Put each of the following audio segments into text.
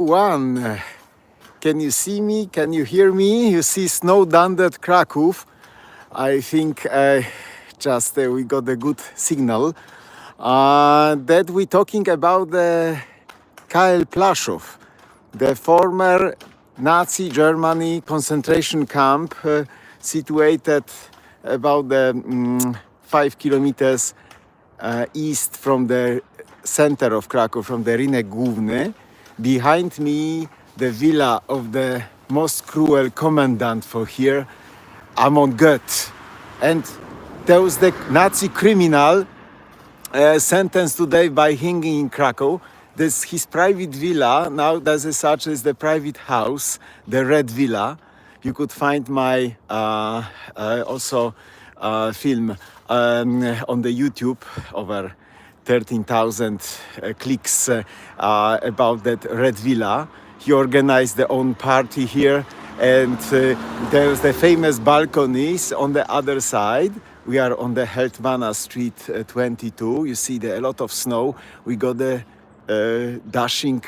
One. Can you see me? Can you hear me? You see snow-dusted Krakow. I think we got a good signal. That we're talking about the Plaszow, the former Nazi Germany concentration camp situated about 5 kilometers east from the center of Krakow, from the Rynek Główny. Behind me, the villa of the most cruel commandant for here, Amon Goeth. And there was the Nazi criminal sentenced today by hanging in Krakow. This his private villa now does as such as the private house, the Red Villa. You could find my film on the YouTube, over 13,000 clicks about that Red Villa. He organized their own party here, and there's the famous balconies on the other side. We are on the Hetmana Street 22. You see there a lot of snow. We got the dashing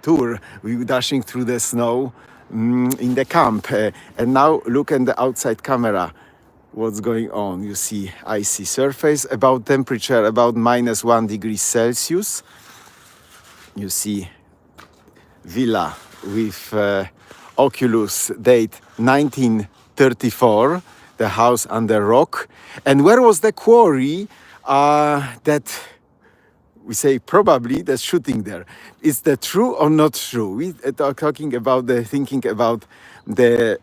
tour. We're dashing through the snow in the camp. And now look at the outside camera. What's going on? You see icy surface, about temperature about -1 degree Celsius. You see villa with Oculus, date 1934, the house under rock. And where was the quarry that we say probably the shooting there? Is that true or not true? We are talking about thinking about the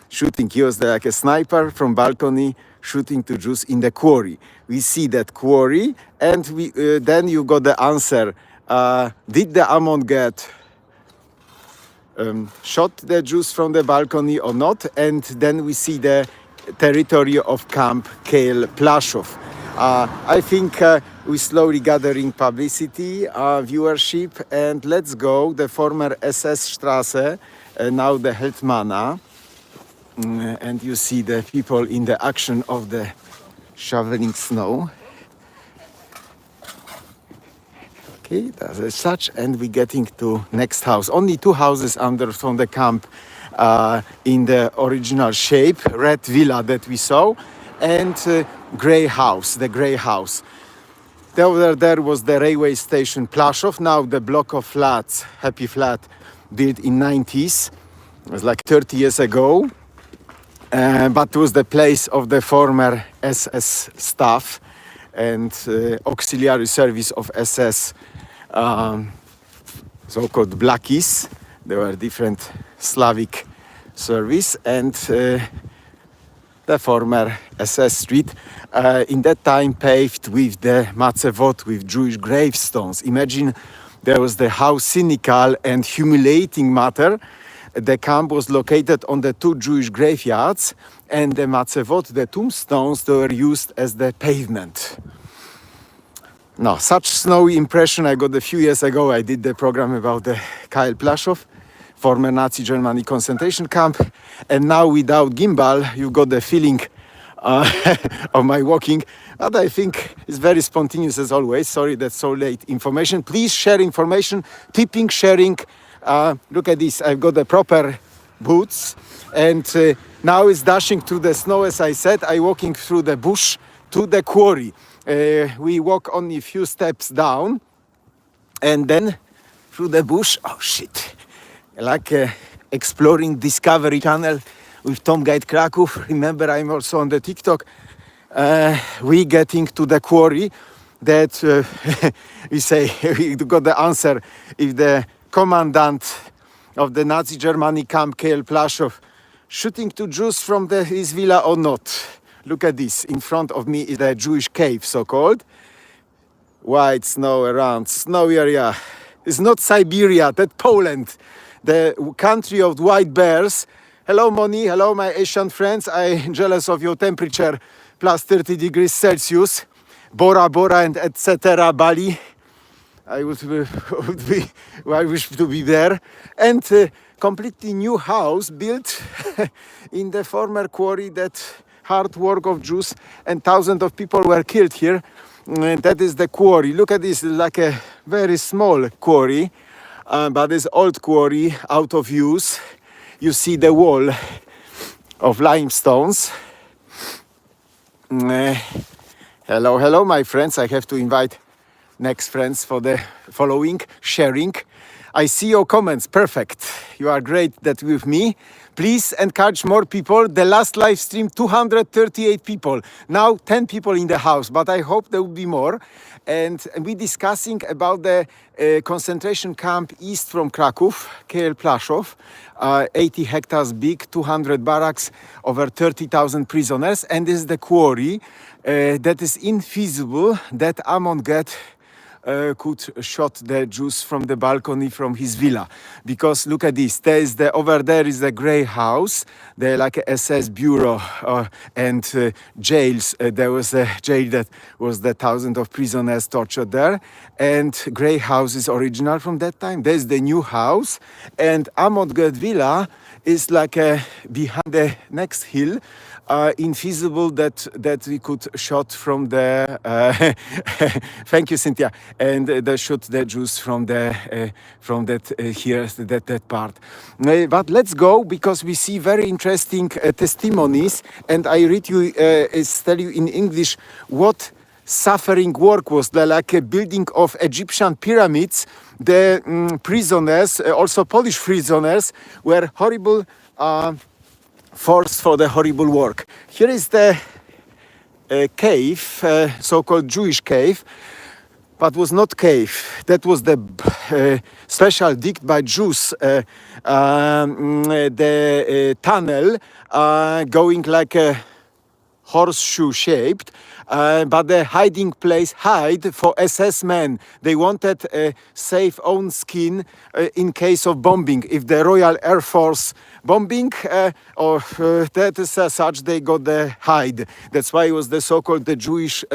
shooting. He was like a sniper from balcony shooting to Jews in the quarry. We see that quarry, and then you got the answer. Did the Amon Goeth shot the Jews from the balcony or not? And then we see the territory of Camp Plaszow. I think we're slowly gathering publicity, viewership, and let's go. The former SS Straße, now the Hetmana. And you see the people in the action of the shoveling snow. Okay, that's as such, and we're getting to next house. Only 2 houses under from the camp in the original shape, red villa that we saw, and grey house, the grey house. There was the railway station Plaszow, now the block of flats, Happy Flat, built in 90s. It was like 30 years ago, but it was the place of the former SS staff and auxiliary service of SS, so-called blackies. There were different Slavic service, and the former SS street, in that time paved with the matzevot, with Jewish gravestones. Imagine there was the how cynical and humiliating matter. The camp was located on the 2 Jewish graveyards, and the matzevot, the tombstones, they were used as the pavement. Now, such snowy impression I got a few years ago. I did the program about the Plaszow, former Nazi Germany concentration camp, and now without gimbal, you got the feeling of my walking. But I think it's very spontaneous as always. Sorry that's so late information. Please share information, tipping, sharing. Look at this, I've got the proper boots, and now it's dashing through the snow. As I said, I'm walking through the bush to the quarry. We walk only a few steps down, and then through the bush, oh shit, like exploring Discovery Channel with Tom Guide Krakow. Remember, I'm also on the TikTok. We getting to the quarry that we say we got the answer if the commandant of the Nazi Germany camp Plaszow shooting to Jews from his villa or not. Look at this. In front of me is the Jewish cave, so-called. White snow around, snowy area. It's not Siberia, that's Poland, the country of white bears. Hello, Moni. Hello, my Asian friends. I'm jealous of your temperature, plus 30 degrees Celsius. Bora Bora and etc. Bali. I wish to be there. And completely new house built in the former quarry, that hard work of Jews, and thousands of people were killed here. That is the quarry. Look at this, like a very small quarry. but it's old quarry, out of use. You see the wall of limestones. Hello, hello, my friends. I have to invite next friends for the following, sharing. I see your comments. Perfect. You are great that with me. Please encourage more people. The last live stream, 238 people. Now 10 people in the house, but I hope there will be more. And we're discussing about the concentration camp east from Krakow, Plaszow, 80 hectares big, 200 barracks, over 30,000 prisoners. And this is the quarry that is infeasible that Amon get could shot the Jews from the balcony from his villa, because look at this. There is over there is the grey house, the like a SS bureau and jails. There was a jail that was the thousands of prisoners tortured there, and grey house is original from that time. There's the new house, and Amon-Gerd villa is like behind the next hill. Infeasible that we could shot from the thank you, Cynthia, and they shot the Jews from the from that here that part. But let's go, because we see very interesting testimonies, and I read you tell you in English what suffering work was like a building of Egyptian pyramids. The prisoners, also Polish prisoners, were horrible. Forced for the horrible work. Here is the cave, so-called Jewish cave, but was not cave. That was the special digged by Jews, the tunnel going like a horseshoe shaped, but the hiding place hide for SS men. They wanted a safe own skin in case of bombing. If the Royal Air Force bombing or that is such, they got the hide. That's why it was the so-called the Jewish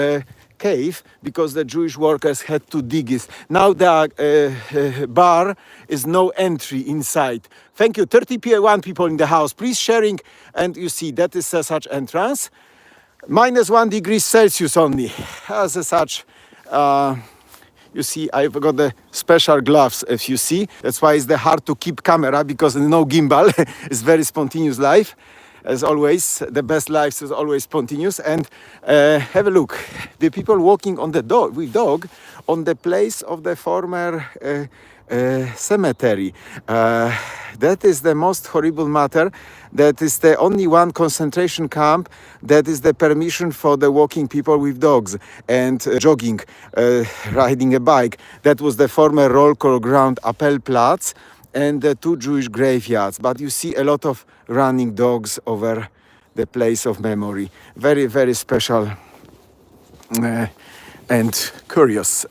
cave, because the Jewish workers had to dig it. Now the bar is no entry inside. Thank you. 31 people in the house. Please sharing, and you see that is such entrance. -1 degrees Celsius only. As such, you see, I've got the special gloves, if you see. That's why it's hard to keep camera, because no gimbal. It's very spontaneous life. As always, the best life is always spontaneous. And have a look. The people walking on the dog with dog on the place of the former cemetery. That is the most horrible matter. That is the only one concentration camp that is the permission for the walking people with dogs and jogging, riding a bike. That was the former roll call ground Appelplatz and the 2 Jewish graveyards. But you see a lot of running dogs over the place of memory. Very, very special and curious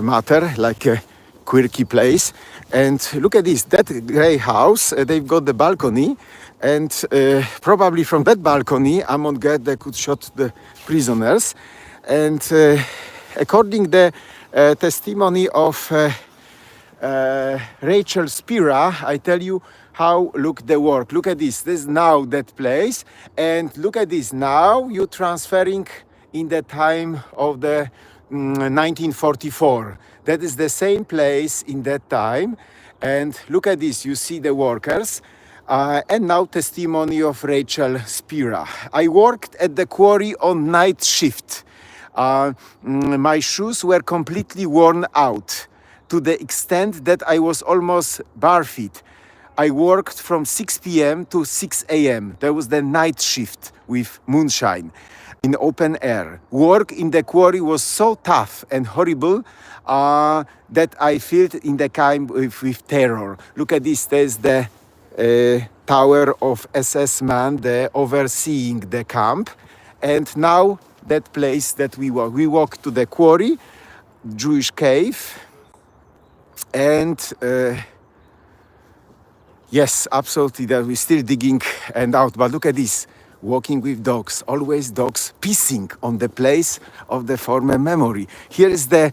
matter, like a quirky place. And look at this, that grey house, they've got the balcony, and probably from that balcony, Amon-Gerd, they could shot the prisoners. And according the testimony of Rachel Spira, I tell you how look the work. Look at this. This is now that place, and look at this. Now you transferring in the time of the 1944. That is the same place in that time. And look at this. You see the workers. And now testimony of Rachel Spira. I worked at the quarry on night shift. My shoes were completely worn out, to the extent that I was almost barefeet. I worked from 6 p.m. to 6 a.m. There was the night shift with moonshine in open air. Work in the quarry was so tough and horrible that I felt in the camp with terror. Look at this. There's the tower of SS man, the overseeing the camp. And now that place that we walk to the quarry, Jewish cave. And yes, absolutely, that we're still digging and out. But look at this, walking with dogs, always dogs pissing on the place of the former memory. Here is the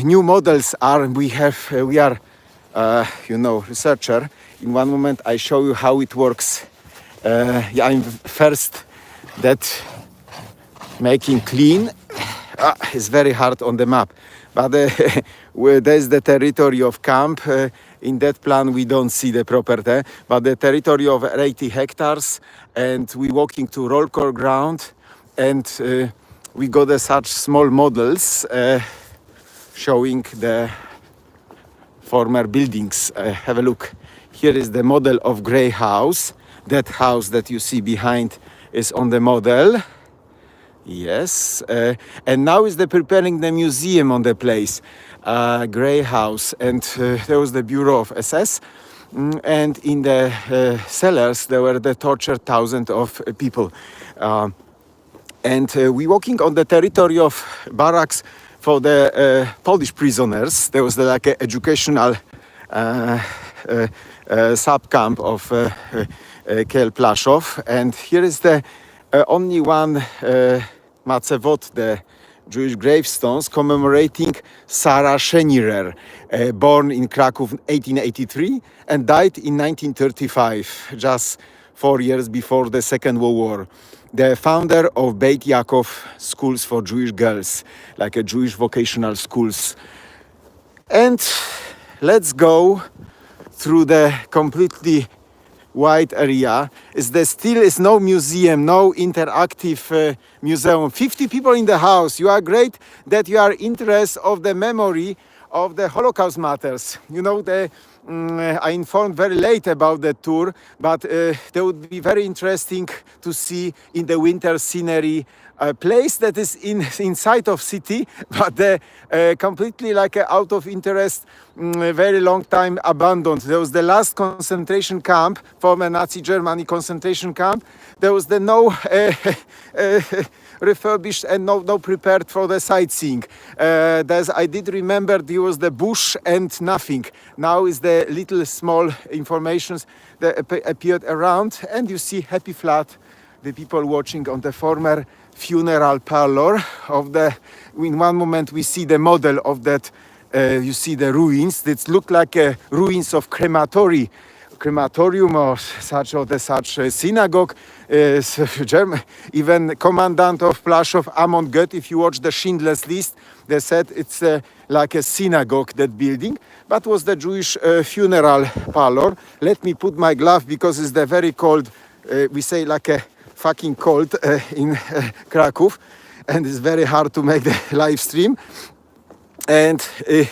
new models we are researcher. In one moment I show you how it works. I'm first that making clean. It's very hard on the map. but there's the territory of camp. In that plan, we don't see the property, but the territory of 80 hectares, and we walking to roll call ground, and we got such small models showing the former buildings. Have a look. Here is the model of grey house. That house that you see behind is on the model. Yes, and now is the preparing the museum on the place, grey house, and there was the Bureau of SS, and in the cellars there were the tortured thousands of people, and we walking on the territory of barracks for the Polish prisoners. There was the, like a educational sub camp of Plaszow, and here is the only one Macevot, the Jewish gravestones commemorating Sarah Schindler, born in Krakow in 1883 and died in 1935, just 4 years before the Second World War. The founder of Beit Yaakov schools for Jewish girls, like a Jewish vocational schools. And let's go through the completely wide area. There still is no museum, no interactive museum. 50 people in the house. You are great that you are interested of the memory of the Holocaust matters. You know, I informed very late about the tour, but they would be very interesting to see in the winter scenery a place that is inside of city, but completely like out of interest, very long time abandoned. There was the last concentration camp, former Nazi Germany concentration camp. There was the no refurbished and no prepared for the sightseeing. I did remember there was the bush and nothing. Now is the little small informations that appeared around, and you see happy flat, the people watching on the former funeral parlor of the. In one moment we see the model of that. You see the ruins that look like ruins of crematorium or such synagogue. Even commandant of Plaszow, Amon Goeth, if you watch the Schindler's List, they said it's like a synagogue, that building, but was the Jewish funeral parlor. Let me put my glove because it's the very cold, we say like a fucking cold in Krakow, and it's very hard to make the live stream. And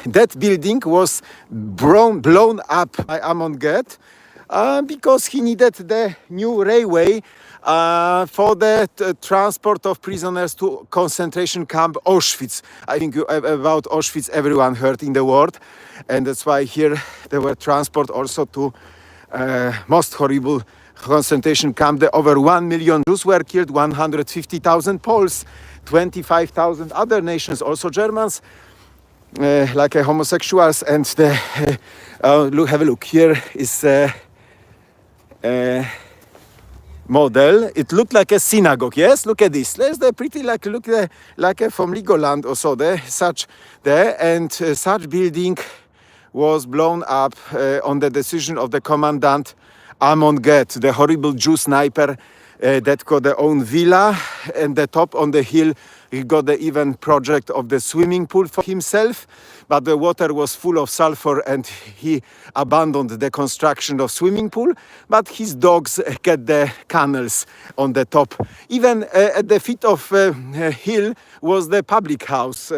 that building was blown up by Amon Goeth because he needed the new railway for the transport of prisoners to concentration camp Auschwitz. I think about Auschwitz everyone heard in the world, and that's why here there were transport also to most horrible concentration camp. Over 1 million Jews were killed, 150,000 Poles, 25,000 other nations, also Germans, like homosexuals. And have a look. Here is a model. It looked like a synagogue. Yes, look at this. There's the pretty like from Legoland or so. Such building was blown up on the decision of the commandant Amon Goeth, the horrible Jew sniper that got their own villa, and the top on the hill he got the even project of the swimming pool for himself, but the water was full of sulfur and he abandoned the construction of swimming pool, but his dogs get the canals on the top. Even at the feet of hill was the public house.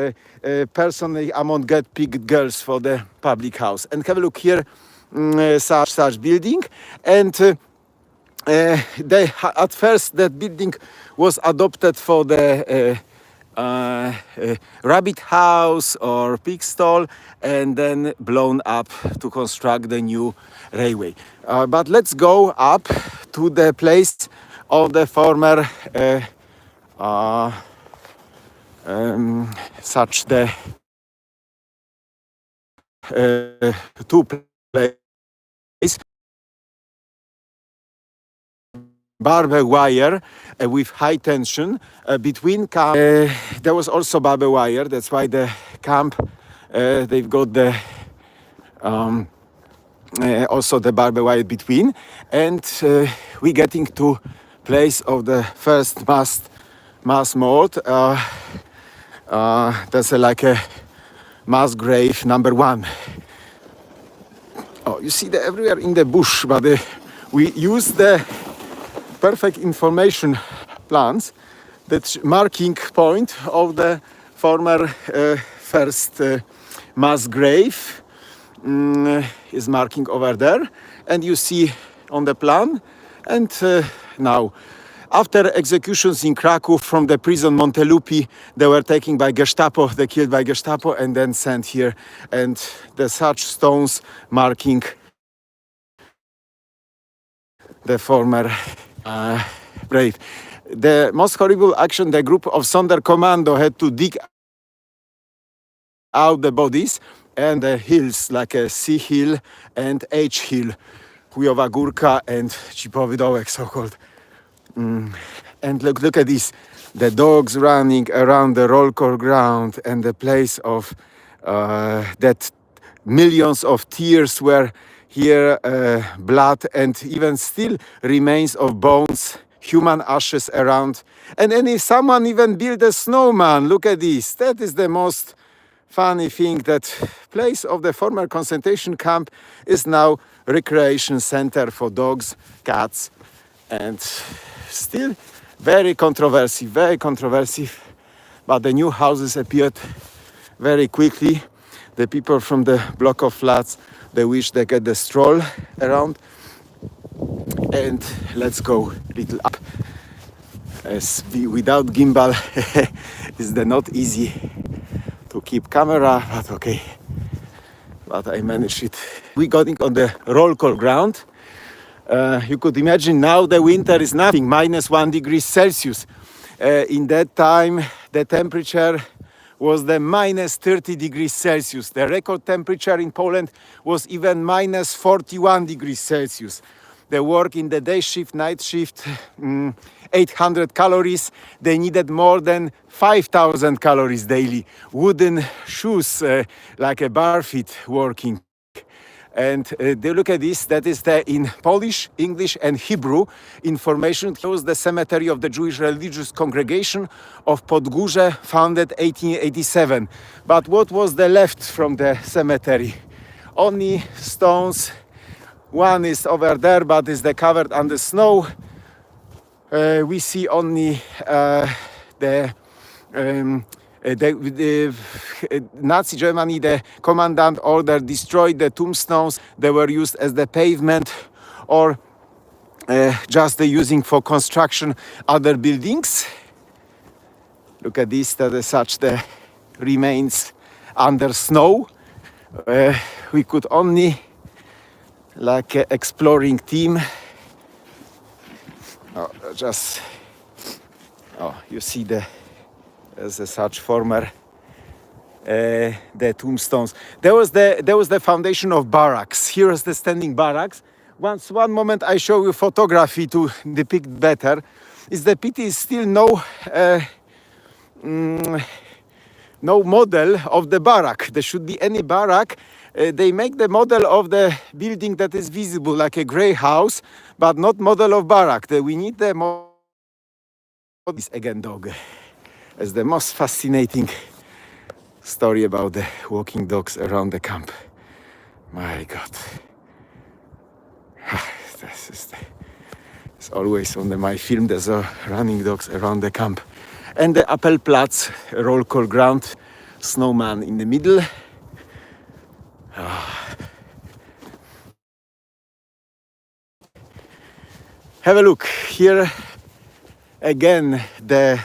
Personally, Amon Goeth picked girls for the public house. And have a look here, such building. And at first that building was adopted for the rabbit house or pig stall, and then blown up to construct the new railway. But let's go up to the place of the former two places. Barbed wire with high tension between camp. There was also barbed wire. That's why the camp they've got the also the barbed wire between. And we getting to place of the first mass mort. That's like a mass grave number 1. Oh, you see that everywhere in the bush, but we use the perfect information plans. That marking point of the former first mass grave is marking over there, and you see on the plan. And now, after executions in Krakow from the prison Montelupi, they were taken by Gestapo, they killed by Gestapo, and then sent here. And the such stones marking the former grave. The most horrible action, the group of Sonderkommando had to dig out the bodies and the hills, like a C hill and H hill, Chujowa Górka and Cipowy Dołek, so-called. And look at this, the dogs running around the roll call ground, and the place of that millions of tears were here, blood and even still remains of bones, human ashes around. And then if someone even built a snowman, look at this, that is the most funny thing, that place of the former concentration camp is now recreation center for dogs, cats, and still very controversial, but the new houses appeared very quickly. The people from the block of flats, they wish they get the stroll around. And let's go a little up. Without gimbal is not easy to keep camera, but okay. But I managed it. We got on the roll call ground. You could imagine now the winter is nothing, -1 degree Celsius. In that time, the temperature was the -30 degrees Celsius. The record temperature in Poland was even -41 degrees Celsius. They work in the day shift, night shift, 800 calories. They needed more than 5,000 calories daily. Wooden shoes, like a bar feet working. And they look at this, that is in Polish, English and Hebrew information. It shows the cemetery of the Jewish religious congregation of Podgórze, founded 1887. But what was the left from the cemetery? Only stones. One is over there, but is covered under snow. We see only the Nazi Germany, the commandant order destroyed the tombstones. They were used as the pavement, or just using for construction other buildings. Look at this, that is such the remains under snow. We could only, like an exploring team, you see as such former the tombstones. There was the foundation of barracks. Here is the standing barracks. One moment I show you photography to depict better. Is the pity is still no model of the barrack. There should be any barrack. They make the model of the building that is visible, like a grey house, but not model of barrack. We need the model. This again dog as the most fascinating story about the walking dogs around the camp. My God. It's always on my film, there's running dogs around the camp. And the Appelplatz, roll call ground, snowman in the middle. Have a look. Here again the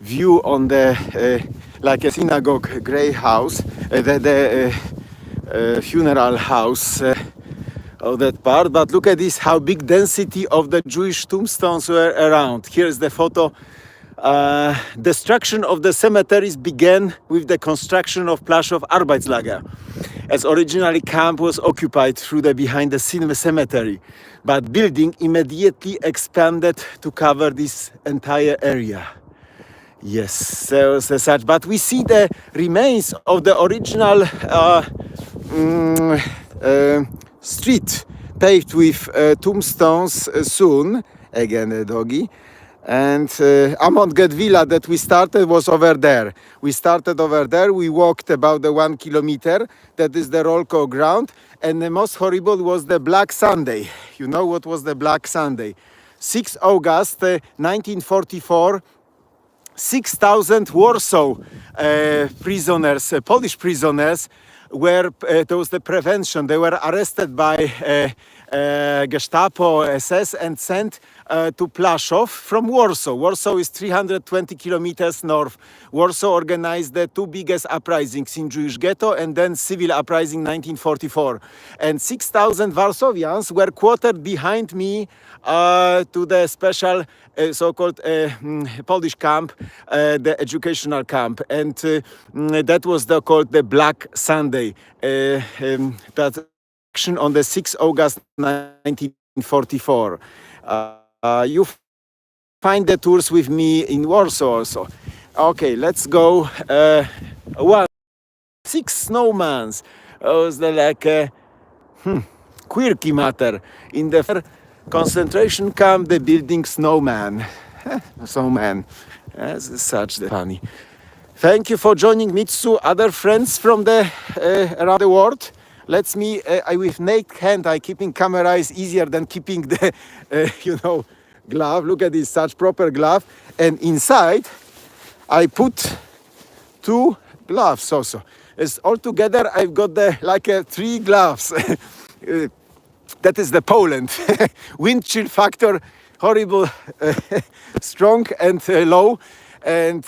view on the like a synagogue grey house, the funeral house of that part. But look at this, how big density of the Jewish tombstones were around. Here's the photo. Destruction of the cemeteries began with the construction of Plaszow Arbeitslager, as originally camp was occupied through the behind the scene cemetery, but building immediately expanded to cover this entire area. Yes, so such. But we see the remains of the original street paved with tombstones soon. Again, a doggy. And Amondget Villa that we started was over there. We started over there. We walked about the 1 kilometer. That is the roll call ground. And the most horrible was the Black Sunday. You know what was the Black Sunday? 6 August 1944. 6,000 Warsaw prisoners, Polish prisoners, were there was the prevention. They were arrested by Gestapo, SS, and sent to Plaszow from Warsaw. Warsaw is 320 kilometers north. Warsaw organized the two biggest uprisings in Jewish ghetto and then civil uprising 1944. And 6,000 Warsawians were quartered behind me to the special so-called Polish camp, the educational camp. And that was called the Black Sunday. That action on the 6th August 1944. You find the tours with me in Warsaw also. Okay, let's go. 6 snowmans. It was like quirky matter. In the concentration camp, the building snowman. Snowman. This is such the funny. Thank you for joining Mitsu. Other friends from the around the world. Let's me. With naked hand, I keeping camera is easier than keeping the glove. Look at this, such proper glove. And inside, I put 2 gloves also. It's all together. I've got the 3 gloves. That is the Poland. Wind chill factor, horrible, strong and low. And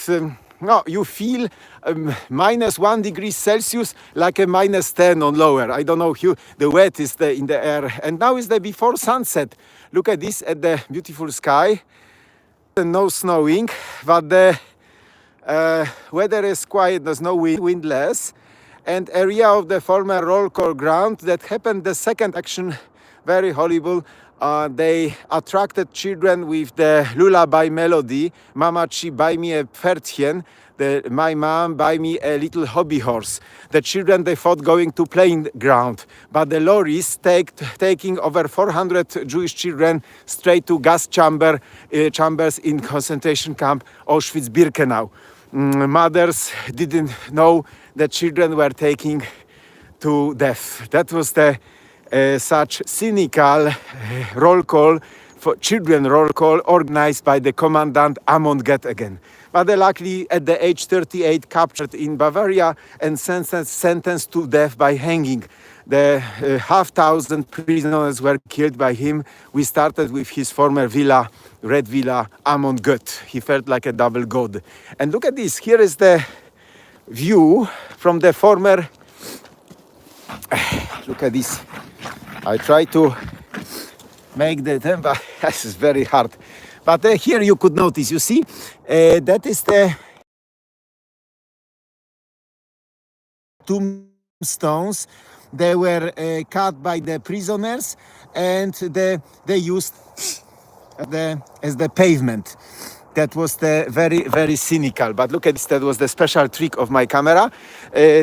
no, you feel -1 degree Celsius like a -10 on lower. I don't know, the wet is in the air. And now is the before sunset. Look at this, at the beautiful sky. No snowing, but the weather is quiet, there's no windless. And area of the former roll call ground that happened the second action, very horrible. They attracted children with the lullaby melody. Mama, she buy me a pferdchen. My mom buy me a little hobby horse. The children, they thought going to playing ground. But the lorries taking over 400 Jewish children straight to gas chambers in concentration camp Auschwitz-Birkenau. Mothers didn't know that children were taking to death. That was the such cynical roll call for children roll call organized by the commandant Amondget again. But luckily at the age 38 captured in Bavaria and sentenced to death by hanging. The 5,000 prisoners were killed by him. We started with his former villa, Red Villa, Amondget. He felt like a double god. And look at this, here is the view from the former, look at this. I try to make the temper, this is very hard. But here you could notice, you see, that is the tombstones. They were cut by the prisoners and they used as the pavement. That was the very, very cynical. But look at this, that was the special trick of my camera.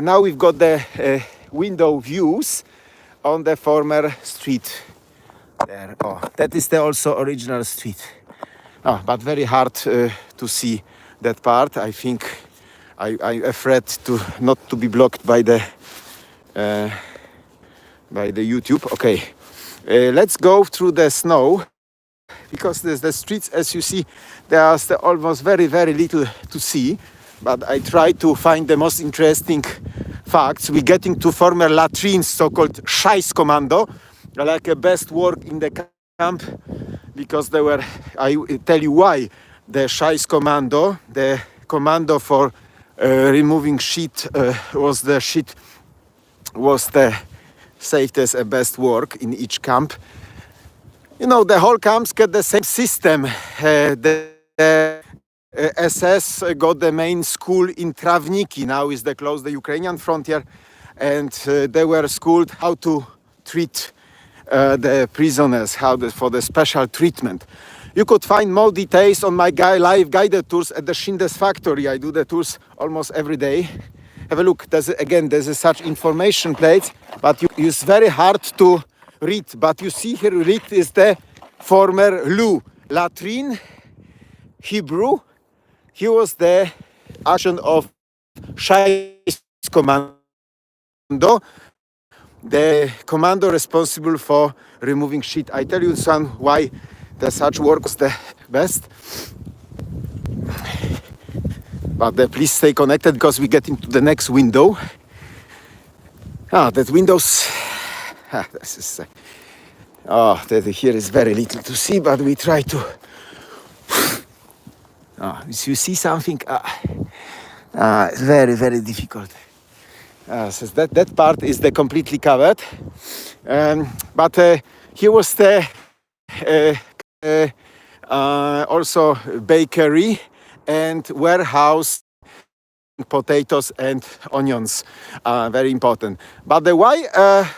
Now we've got the window views on the former street. There, that is the also original street. But very hard to see that part. I think I'm afraid not to be blocked by the YouTube. Okay, let's go through the snow because there's the streets, as you see, there are almost very, very little to see. But I try to find the most interesting facts. We're getting to former latrines, so-called Scheißkommando, like a best work in the camp, because they were, I tell you why, the Scheißkommando, the commando for removing shit, was the saved as a best work in each camp. You know, the whole camps get the same system. The SS got the main school in Trawniki, now is close the Ukrainian frontier, and they were schooled how to treat the prisoners, for the special treatment. You could find more details on my live guided tours at the Schindler's factory. I do the tours almost every day. Have a look. There's such information plates, but it's very hard to read. But you see here, read is the former loo, latrine, Hebrew. He was the action of Schindler's commando, the commando responsible for removing shit. I tell you son why the such work was the best. But please stay connected because we get into the next window. That windows. This is. Here is very little to see, but we try to. If you see something, it's very, very difficult. So that part is the completely covered. But here was the also bakery and warehouse, potatoes and onions, very important. But the why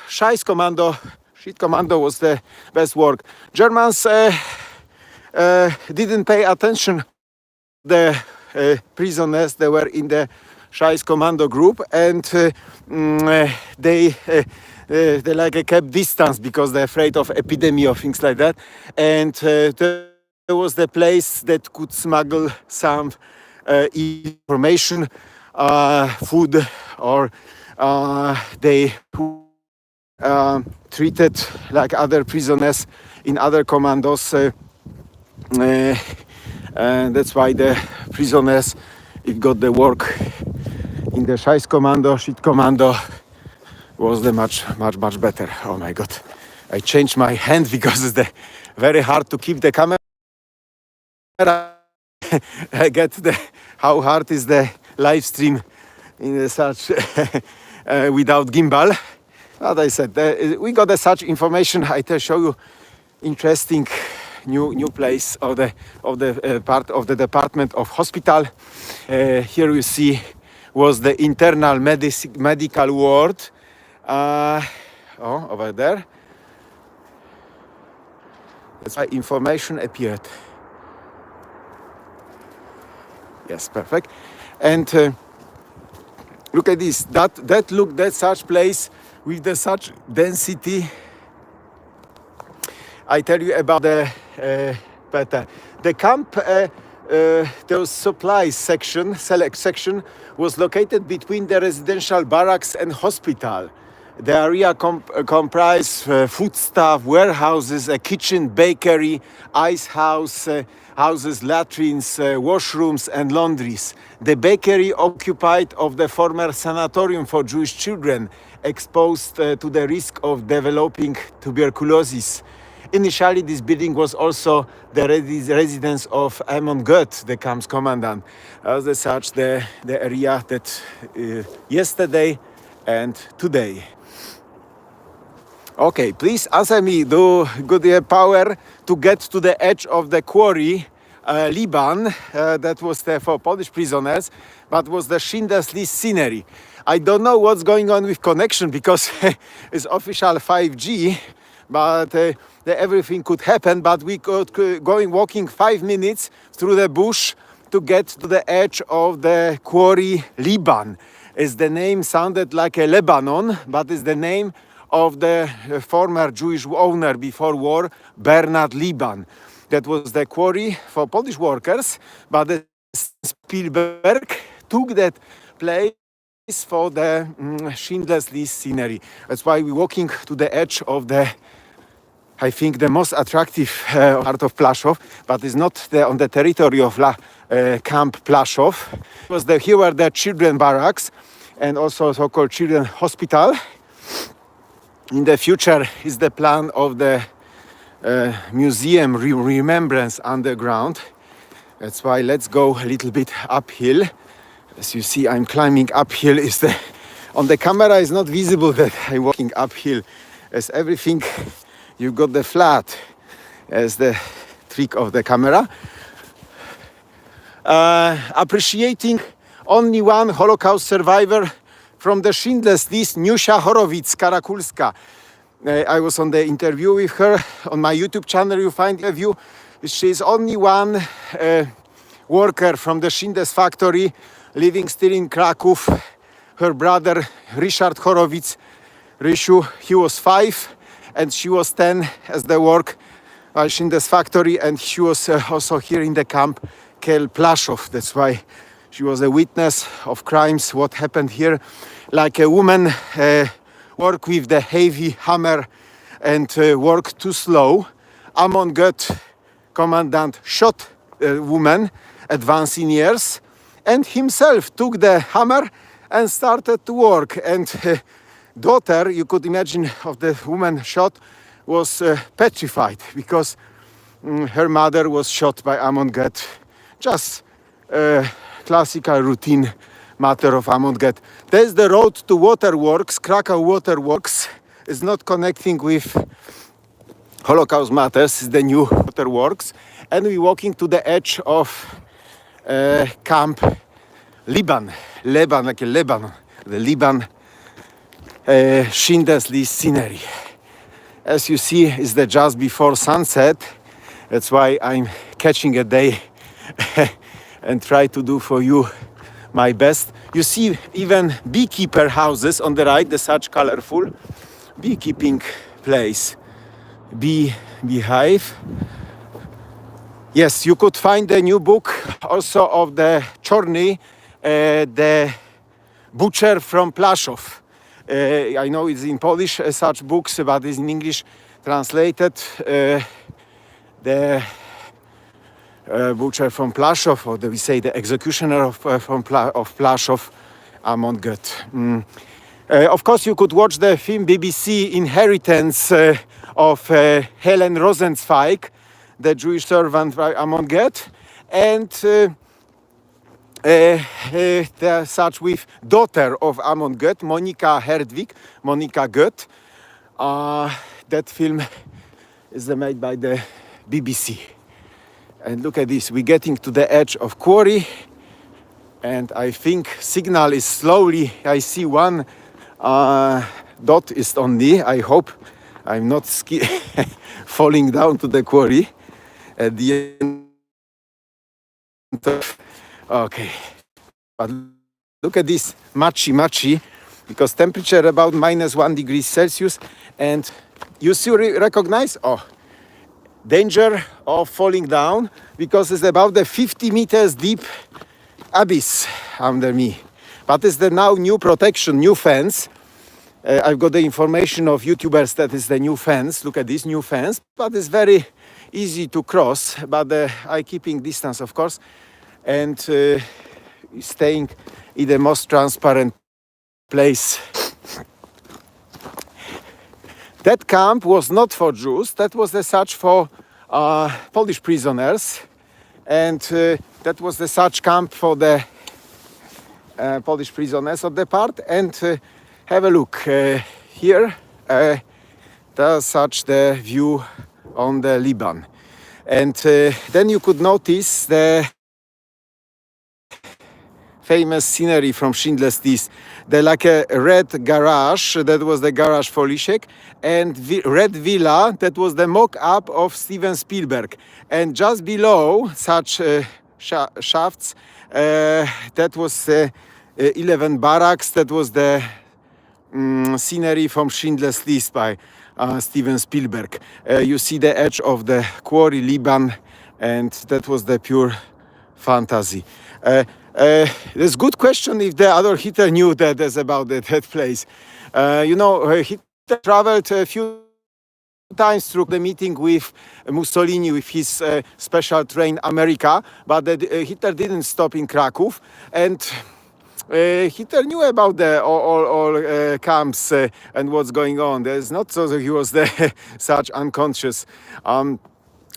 Scheiß Kommando, shit commando was the best work. Germans didn't pay attention the prisoners. They were in the Scheiß Kommando group, and they like kept distance because they're afraid of epidemic or things like that. And there was the place that could smuggle some information, food, or they treated like other prisoners in other commandos. And that's why the prisoners, if got the work in the Scheiß Kommando, shit commando, was the much better. Oh my god, I changed my hand because it's very hard to keep the camera. I get how hard is the live stream in such without gimbal. But I said we got such information. I tell show you interesting new place of the part of the department of hospital. Here you see was the internal medical ward. Over there. That's why information appeared. Yes, perfect. And look at this. That such place with the such density. I tell you about the camp. The supply section, select section, was located between the residential barracks and hospital. The area comprised foodstuff, warehouses, a kitchen, bakery, ice house, houses, latrines, washrooms, and laundries. The bakery occupied of the former sanatorium for Jewish children exposed to the risk of developing tuberculosis. Initially, this building was also the residence of Amon Goeth, the camp's commandant. As such, the area that yesterday and today. Okay, please answer me. Do good power to get to the edge of the quarry, Liban. That was for Polish prisoners, but was the Schindler's List scenery. I don't know what's going on with connection because it's official 5G, but everything could happen. But we could walking 5 minutes through the bush to get to the edge of the quarry, Liban. As the name sounded like a Lebanon, but it's the name of the former Jewish owner before war, Bernard Liban. That was the quarry for Polish workers, but the Spielberg took that place for the Schindler's List scenery. That's why we're walking to the edge of I think the most attractive part of Plaszow, but it's not on the territory of Camp Plaszow. Here were the children barracks and also so-called children hospital. In the future is the plan of the museum remembrance underground. That's why let's go a little bit uphill. As you see, I'm climbing uphill. On the camera is not visible that I'm walking uphill. As everything, you got the flat as the trick of the camera. Appreciating only one Holocaust survivor from the Schindler's List, Niusia Horowitz-Karakulska. I was on the interview with her. On my YouTube channel you find the interview. She's only one worker from the Schindler's factory living still in Krakow. Her brother Richard Horowitz, Rishu, he was 5 and she was 10 as the work at Schindler's factory, and she was also here in the camp Plaszow. That's why she was a witness of crimes, what happened here. Like a woman work with the heavy hammer and work too slow. Amon Goeth, commandant, shot a woman, advancing years, and himself took the hammer and started to work. And daughter, you could imagine, of the woman shot was petrified because her mother was shot by Amon Goeth. Just classical routine matter of Amon Goeth. There's the road to waterworks. Krakow waterworks is not connecting with Holocaust matters. Is the new waterworks, and we're walking to the edge of camp Liban, like a Lebanon, the Liban Schindler's List scenery. As you see, it's the just before sunset. That's why I'm catching a day and try to do for you my best. You see even beekeeper houses on the right, the such colorful beekeeping place, beehive. Yes, you could find a new book also of the Chorny, the butcher from Plaszow. I know it's in Polish, such books, but it's in English translated. The butcher from Plaszow, or we say the executioner of Plaszow, Amon Goeth. Of course, you could watch the film BBC Inheritance of Helen Rosenzweig, the Jewish servant by Amon Goeth, and such with daughter of Amon Goeth, Monika Herdwig, Monika Goeth. That film is made by the BBC. And look at this, we're getting to the edge of quarry, and I think signal is slowly, I see one dot is on me. I hope I'm not falling down to the quarry at the end of, okay, but look at this machi, because temperature about -1 degree Celsius, and you still recognize, danger of falling down, because it's about the 50 meters deep abyss under me. But it's the now new protection, new fence. I've got the information of YouTubers that is the new fence. Look at this new fence, but it's very easy to cross, but I keeping distance, of course, and staying in the most transparent place. That camp was not for Jews, that was the such for Polish prisoners, and that was the such camp for the Polish prisoners of the part. And have a look here, there's such the view on the Liban, and then you could notice the famous scenery from Schindler's List. The like a red garage, that was the garage for Lisiek, and red villa, that was the mock-up of Steven Spielberg. And just below such shafts, that was 11 barracks, that was the scenery from Schindler's List by Steven Spielberg. You see the edge of the quarry Liban, and that was the pure fantasy. There's good question if the Adolf Hitler knew that about that place. Hitler traveled a few times through the meeting with Mussolini with his special train America, but Hitler didn't stop in Krakow, and Hitler knew about the all camps and what's going on. There's not so that he was there such unconscious.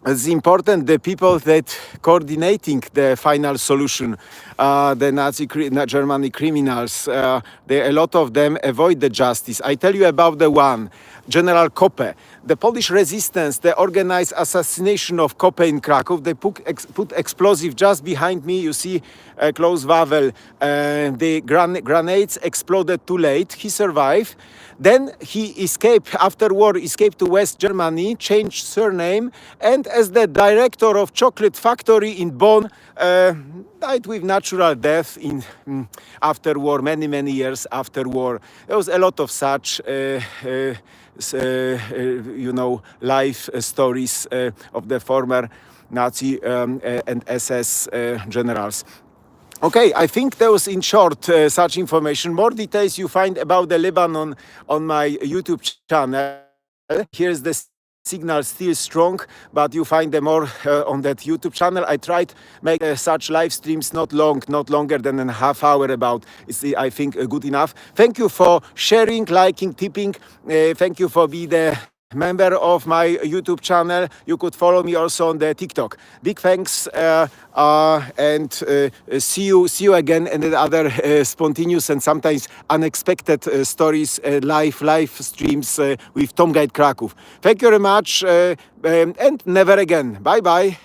It's important the people that coordinating the final solution, the Nazi Germany criminals, a lot of them avoid the justice. I tell you about the one, General Koppe. The Polish resistance, the organized assassination of Koppe in Krakow. They put explosive just behind me. You see close Wawel. The grenades exploded too late. He survived. Then he escaped, after war, escaped to West Germany, changed surname, and as the director of chocolate factory in Bonn, died with natural death after war, many years after war. There was a lot of such, life stories of the former Nazi and SS generals. Okay, I think that was in short such information. More details you find about the Lebanon on my YouTube channel. Here's the signal still strong, but you find them more on that YouTube channel. I tried make such live streams not longer than a half hour about. It's I think good enough. Thank you for sharing, liking, tipping. Thank you for being the member of my YouTube channel. You could follow me also on the TikTok. Big thanks and see you again in the other spontaneous and sometimes unexpected stories, live streams with Tom Guide Kraków. Thank you very much and never again. Bye bye.